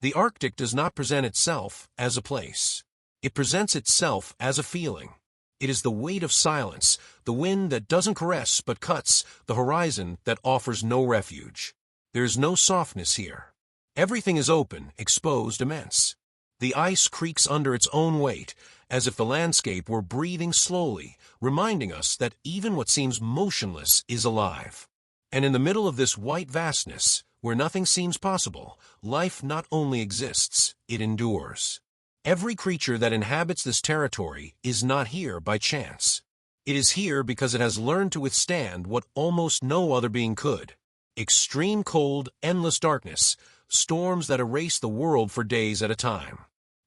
The Arctic does not present itself as a place. It presents itself as a feeling. It is the weight of silence, the wind that doesn't caress but cuts, the horizon that offers no refuge. There is no softness here. Everything is open, exposed, immense. The ice creaks under its own weight, as if the landscape were breathing slowly, reminding us that even what seems motionless is alive. And in the middle of this white vastness, where nothing seems possible, life not only exists, it endures. Every creature that inhabits this territory is not here by chance. It is here because it has learned to withstand what almost no other being could. Extreme cold, endless darkness, storms that erase the world for days at a time.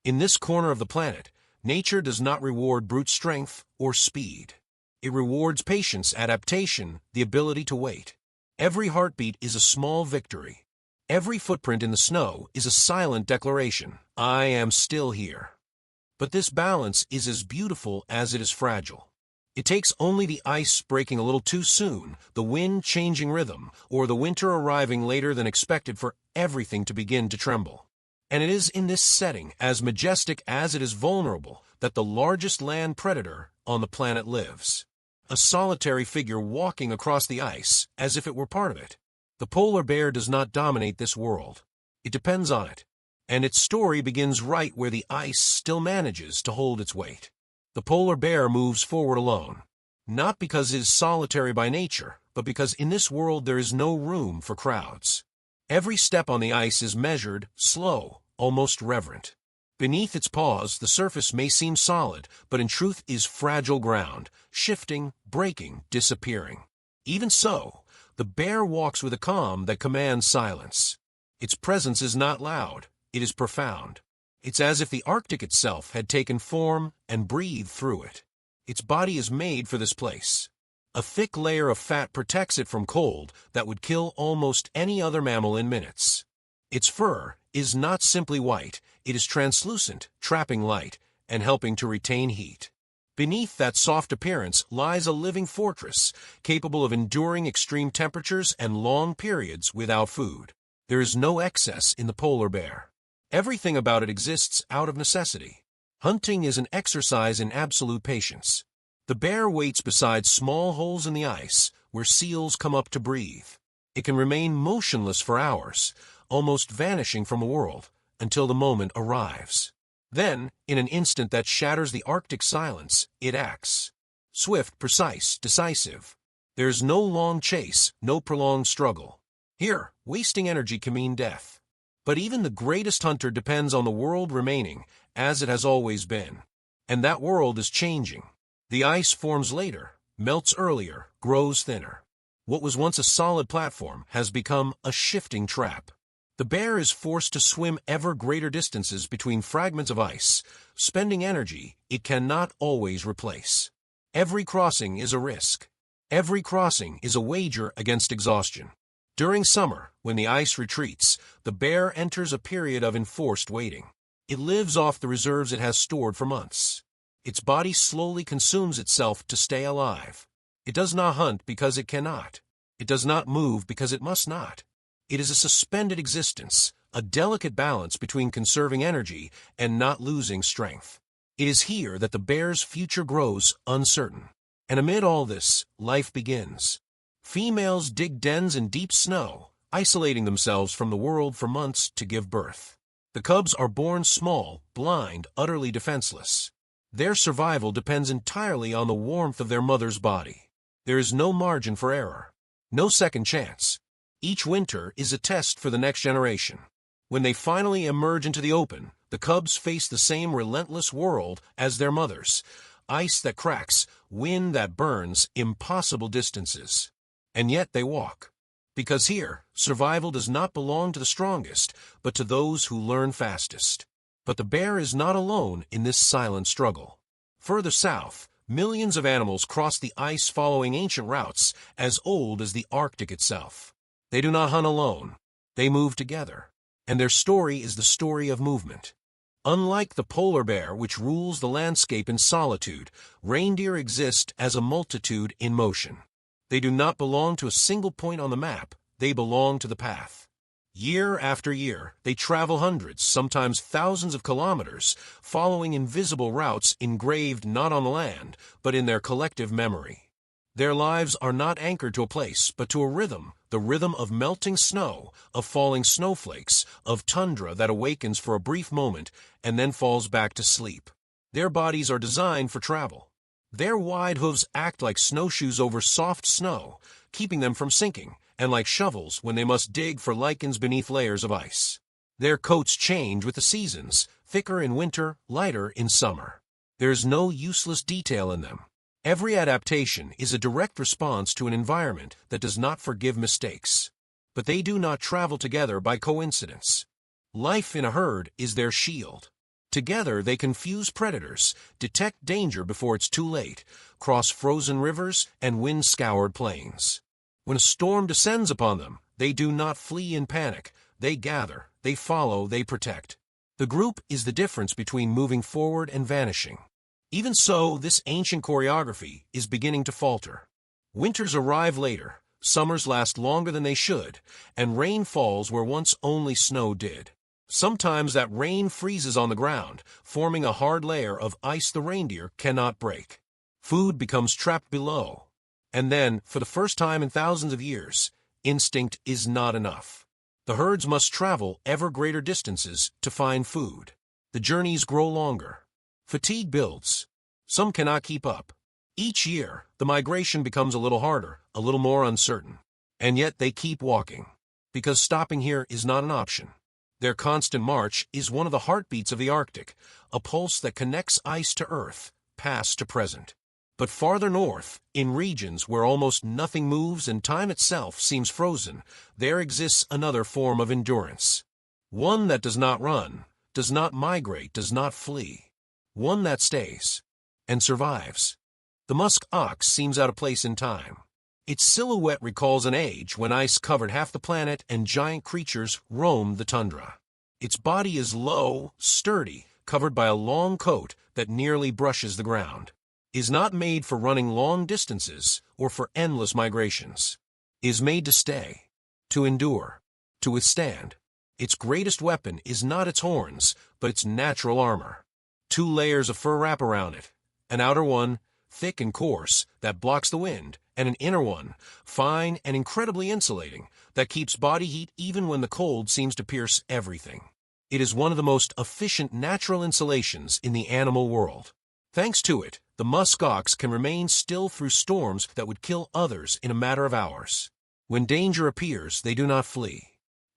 In this corner of the planet, nature does not reward brute strength or speed. It rewards patience, adaptation, the ability to wait. Every heartbeat is a small victory. Every footprint in the snow is a silent declaration, I am still here. But this balance is as beautiful as it is fragile. It takes only the ice breaking a little too soon, the wind changing rhythm, or the winter arriving later than expected for everything to begin to tremble. And it is in this setting, as majestic as it is vulnerable, that the largest land predator on the planet lives. A solitary figure walking across the ice, as if it were part of it. The polar bear does not dominate this world. It depends on it. And its story begins right where the ice still manages to hold its weight. The polar bear moves forward alone. Not because it is solitary by nature, but because in this world there is no room for crowds. Every step on the ice is measured, slow, almost reverent. Beneath its paws, the surface may seem solid, but in truth is fragile ground, shifting, breaking, disappearing. Even so, the bear walks with a calm that commands silence. Its presence is not loud, it is profound. It's as if the Arctic itself had taken form and breathed through it. Its body is made for this place. A thick layer of fat protects it from cold that would kill almost any other mammal in minutes. Its fur is not simply white, it is translucent, trapping light, and helping to retain heat. Beneath that soft appearance lies a living fortress, capable of enduring extreme temperatures and long periods without food. There is no excess in the polar bear. Everything about it exists out of necessity. Hunting is an exercise in absolute patience. The bear waits beside small holes in the ice, where seals come up to breathe. It can remain motionless for hours, almost vanishing from the world, until the moment arrives. Then, in an instant that shatters the Arctic silence, it acts. Swift, precise, decisive. There is no long chase, no prolonged struggle. Here, wasting energy can mean death. But even the greatest hunter depends on the world remaining, as it has always been. And that world is changing. The ice forms later, melts earlier, grows thinner. What was once a solid platform has become a shifting trap. The bear is forced to swim ever greater distances between fragments of ice, spending energy it cannot always replace. Every crossing is a risk. Every crossing is a wager against exhaustion. During summer, when the ice retreats, the bear enters a period of enforced waiting. It lives off the reserves it has stored for months. Its body slowly consumes itself to stay alive. It does not hunt because it cannot. It does not move because it must not. It is a suspended existence, a delicate balance between conserving energy and not losing strength. It is here that the bear's future grows uncertain. And amid all this, life begins. Females dig dens in deep snow, isolating themselves from the world for months to give birth. The cubs are born small, blind, utterly defenseless. Their survival depends entirely on the warmth of their mother's body. There is no margin for error, no second chance. Each winter is a test for the next generation. When they finally emerge into the open, the cubs face the same relentless world as their mothers. Ice that cracks, wind that burns, impossible distances. And yet they walk. Because here, survival does not belong to the strongest, but to those who learn fastest. But the bear is not alone in this silent struggle. Further south, millions of animals cross the ice following ancient routes as old as the Arctic itself. They do not hunt alone. They move together. And their story is the story of movement. Unlike the polar bear, which rules the landscape in solitude, reindeer exist as a multitude in motion. They do not belong to a single point on the map. They belong to the path. Year after year, they travel hundreds, sometimes thousands of kilometers, following invisible routes engraved not on the land, but in their collective memory. Their lives are not anchored to a place, but to a rhythm, the rhythm of melting snow, of falling snowflakes, of tundra that awakens for a brief moment and then falls back to sleep. Their bodies are designed for travel. Their wide hooves act like snowshoes over soft snow, keeping them from sinking, and like shovels when they must dig for lichens beneath layers of ice. Their coats change with the seasons, thicker in winter, lighter in summer. There's no useless detail in them. Every adaptation is a direct response to an environment that does not forgive mistakes. But they do not travel together by coincidence. Life in a herd is their shield. Together they confuse predators, detect danger before it's too late, cross frozen rivers and wind-scoured plains. When a storm descends upon them, they do not flee in panic. They gather, they follow, they protect. The group is the difference between moving forward and vanishing. Even so, this ancient choreography is beginning to falter. Winters arrive later, summers last longer than they should, and rain falls where once only snow did. Sometimes that rain freezes on the ground, forming a hard layer of ice the reindeer cannot break. Food becomes trapped below. And then, for the first time in thousands of years, instinct is not enough. The herds must travel ever greater distances to find food. The journeys grow longer. Fatigue builds. Some cannot keep up. Each year, the migration becomes a little harder, a little more uncertain. And yet they keep walking. Because stopping here is not an option. Their constant march is one of the heartbeats of the Arctic, a pulse that connects ice to earth, past to present. But farther north, in regions where almost nothing moves and time itself seems frozen, there exists another form of endurance. One that does not run, does not migrate, does not flee. One that stays and survives. The musk ox seems out of place in time. Its silhouette recalls an age when ice covered half the planet and giant creatures roamed the tundra. Its body is low, sturdy, covered by a long coat that nearly brushes the ground. Is not made for running long distances or for endless migrations. Is made to stay, to endure, to withstand. Its greatest weapon is not its horns, but its natural armor. 2 layers of fur wrap around it, an outer one, thick and coarse, that blocks the wind, and an inner one, fine and incredibly insulating, that keeps body heat even when the cold seems to pierce everything. It is one of the most efficient natural insulations in the animal world. Thanks to it, the musk ox can remain still through storms that would kill others in a matter of hours. When danger appears, they do not flee.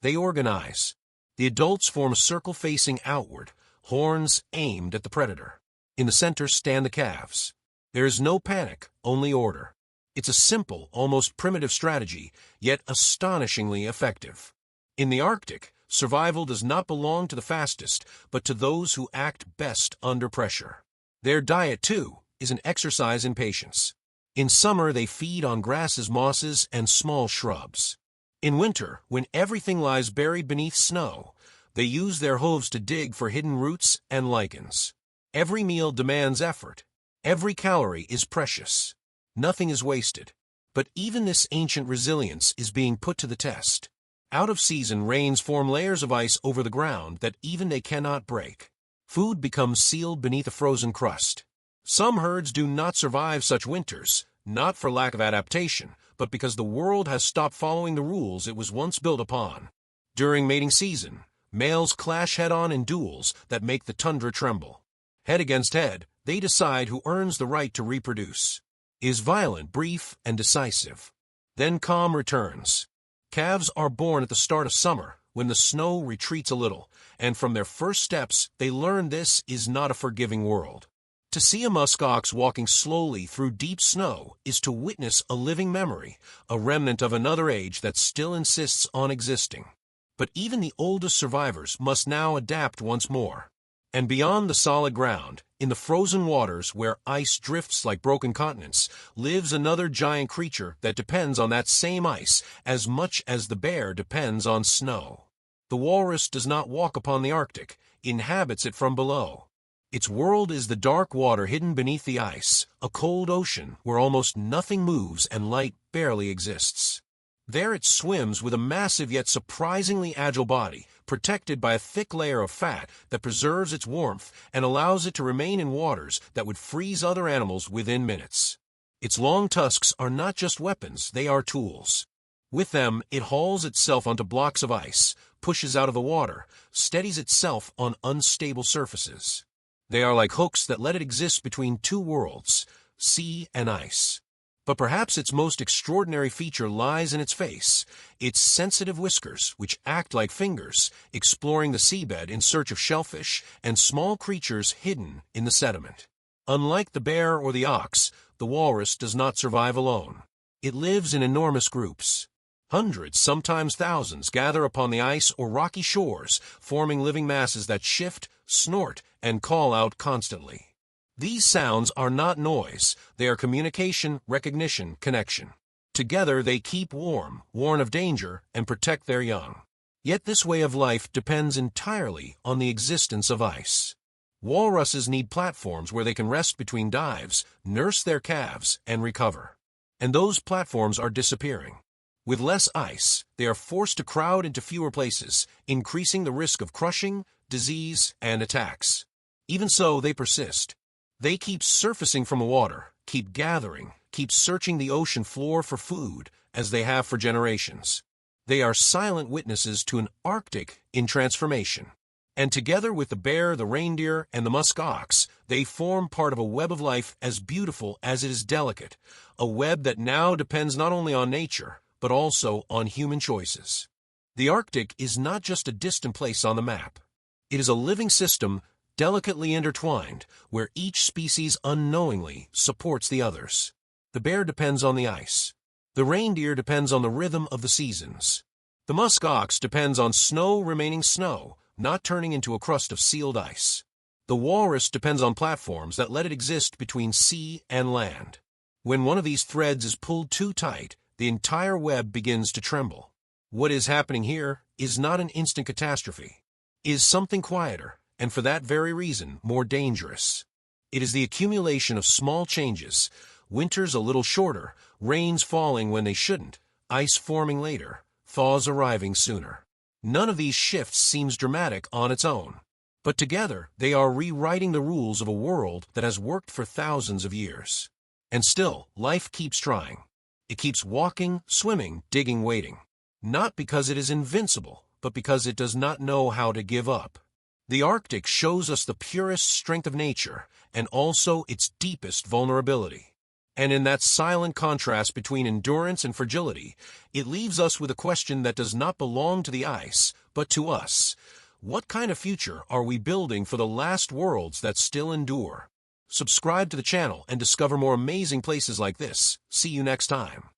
They organize. The adults form a circle facing outward, horns aimed at the predator. In the center stand the calves. There is no panic, only order. It's a simple, almost primitive strategy, yet astonishingly effective. In the Arctic, survival does not belong to the fastest, but to those who act best under pressure. Their diet, too, is an exercise in patience. In summer, they feed on grasses, mosses, and small shrubs. In winter, when everything lies buried beneath snow, they use their hooves to dig for hidden roots and lichens. Every meal demands effort. Every calorie is precious. Nothing is wasted. But even this ancient resilience is being put to the test. Out-of-season rains form layers of ice over the ground that even they cannot break. Food becomes sealed beneath a frozen crust. Some herds do not survive such winters, not for lack of adaptation, but because the world has stopped following the rules it was once built upon. During mating season, males clash head-on in duels that make the tundra tremble. Head against head, they decide who earns the right to reproduce. Is violent, brief, and decisive. Then calm returns. Calves are born at the start of summer, when the snow retreats a little, and from their first steps they learn this is not a forgiving world. To see a musk ox walking slowly through deep snow is to witness a living memory, a remnant of another age that still insists on existing. But even the oldest survivors must now adapt once more. And beyond the solid ground, in the frozen waters where ice drifts like broken continents, lives another giant creature that depends on that same ice as much as the bear depends on snow. The walrus does not walk upon the Arctic, inhabits it from below. Its world is the dark water hidden beneath the ice, a cold ocean where almost nothing moves and light barely exists. There it swims with a massive yet surprisingly agile body, protected by a thick layer of fat that preserves its warmth and allows it to remain in waters that would freeze other animals within minutes. Its long tusks are not just weapons, they are tools. With them, it hauls itself onto blocks of ice, pushes out of the water, steadies itself on unstable surfaces. They are like hooks that let it exist between two worlds, sea and ice. But perhaps its most extraordinary feature lies in its face, its sensitive whiskers, which act like fingers, exploring the seabed in search of shellfish and small creatures hidden in the sediment. Unlike the bear or the ox, the walrus does not survive alone. It lives in enormous groups. Hundreds, sometimes thousands, gather upon the ice or rocky shores, forming living masses that shift, snort, and call out constantly. These sounds are not noise, they are communication, recognition, connection. Together they keep warm, warn of danger, and protect their young. Yet this way of life depends entirely on the existence of ice. Walruses need platforms where they can rest between dives, nurse their calves, and recover. And those platforms are disappearing. With less ice, they are forced to crowd into fewer places, increasing the risk of crushing, disease, and attacks. Even so, they persist. They keep surfacing from the water, keep gathering, keep searching the ocean floor for food, as they have for generations. They are silent witnesses to an Arctic in transformation. And together with the bear, the reindeer, and the musk ox, they form part of a web of life as beautiful as it is delicate, a web that now depends not only on nature, but also on human choices. The Arctic is not just a distant place on the map. It is a living system, delicately intertwined, where each species unknowingly supports the others. The bear depends on the ice. The reindeer depends on the rhythm of the seasons. The musk ox depends on snow remaining snow, not turning into a crust of sealed ice. The walrus depends on platforms that let it exist between sea and land. When one of these threads is pulled too tight, the entire web begins to tremble. What is happening here is not an instant catastrophe. It is something quieter, and for that very reason, more dangerous. It is the accumulation of small changes, winters a little shorter, rains falling when they shouldn't, ice forming later, thaws arriving sooner. None of these shifts seems dramatic on its own, but together they are rewriting the rules of a world that has worked for thousands of years. And still, life keeps trying. It keeps walking, swimming, digging, waiting. Not because it is invincible, but because it does not know how to give up. The Arctic shows us the purest strength of nature, and also its deepest vulnerability. And in that silent contrast between endurance and fragility, it leaves us with a question that does not belong to the ice, but to us. What kind of future are we building for the last worlds that still endure? Subscribe to the channel and discover more amazing places like this. See you next time.